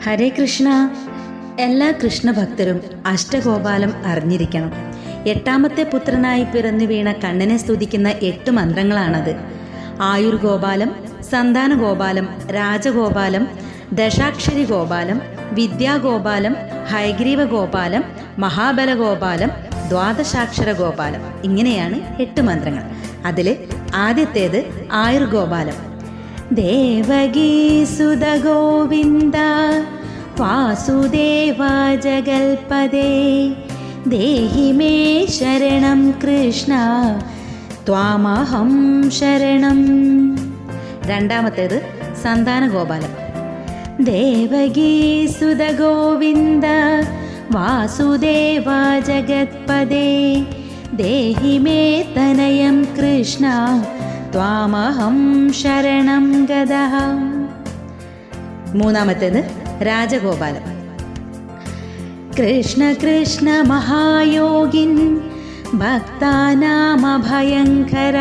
ഹരേ കൃഷ്ണ. എല്ലാ കൃഷ്ണഭക്തരും അഷ്ടഗോപാലം അറിഞ്ഞിരിക്കണം. എട്ടാമത്തെ പുത്രനായി പിറന്നു വീണ കണ്ണനെ സ്തുതിക്കുന്ന 8 മന്ത്രങ്ങളാണത്. ആയുർഗോപാലം, സന്താനഗോപാലം, രാജഗോപാലം, ദശാക്ഷരി ഗോപാലം, വിദ്യാഗോപാലം, ഹയഗ്രീവ ഗോപാലം, മഹാബലഗോപാലം, ദ്വാദശാക്ഷര ഗോപാലം. ഇങ്ങനെയാണ് 8 മന്ത്രങ്ങൾ. അതിൽ ആദ്യത്തേത് ആയുർഗോപാലം. ദേവകീസുത ഗോവിന്ദ വാസുദേവ ജഗൽപദേ ദേഹി മേ ശരണം കൃഷ്ണ ത്വാമഹം ശരണം. രണ്ടാമത്തേത് സന്താനഗോപാലം. ദേവകീസുത ഗോവിന്ദ വാസുദേവ ജഗത്പദേ ദേഹി മേ തനയം കൃഷ്ണ ത്വാമഹം ശരണം ഗതഃ. മൂന്നാമത്തേത് രാജഗോപാലം. കൃഷ്ണ കൃഷ്ണ മഹായോഗിൻ ഭക്താനാമഭയങ്കര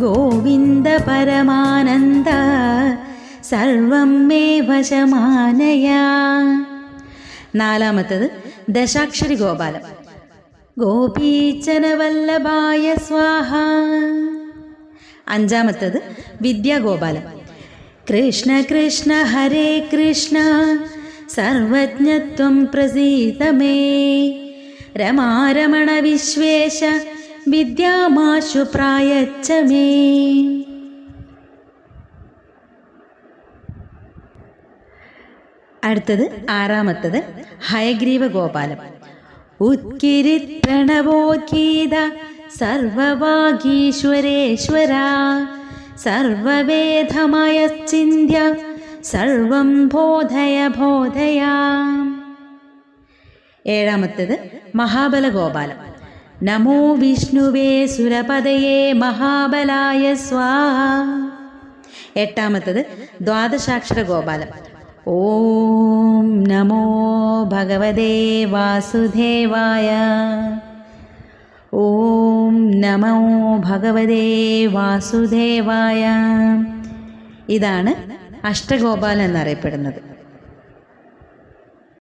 ഗോവിന്ദ പരമാനന്ദ സർവം മേ വശമാനയ. നാലാമത്തേത് ദശാക്ഷരി ഗോപാലം. ഗോപീചന വല്ലഭായ സ്വാഹ. അഞ്ചാമത്തേത് വിദ്യാഗോപാലം. കൃഷ്ണ കൃഷ്ണ ഹരേ കൃഷ്ണ സർവജ്ഞത്വം പ്രസീദ മേ രമാരമണ വിശ്വേശ വിദ്യാമാശു പ്രായച്ഛ മേ. അടുത്തത് ആറാമത്തത് ഹയഗ്രീവ ഗോപാലം. ഉത്കിരിത് പ്രണവോദ്ഗീത സർവവാഗീശ്വരേശ്വര സർവവേദമയ ചിന്ത്യ സർവം ബോധയ ബോധയ. ഏഴാമത്തേത് മഹാബലഗോപാലം. നമോ വിഷ്ണുവേ സുരപദയേ മഹാബലായ സ്വാഹ. എട്ടാമത്തേത് ദ്വാദശാക്ഷര ഗോപാലം. ഓം നമോ ഭഗവതേ വാസുദേവായ. ഓം നമോ ഭഗവതേ വാസുദേവായ. ഇതാണ് അഷ്ടഗോപാലം എന്നറിയപ്പെടുന്നത്.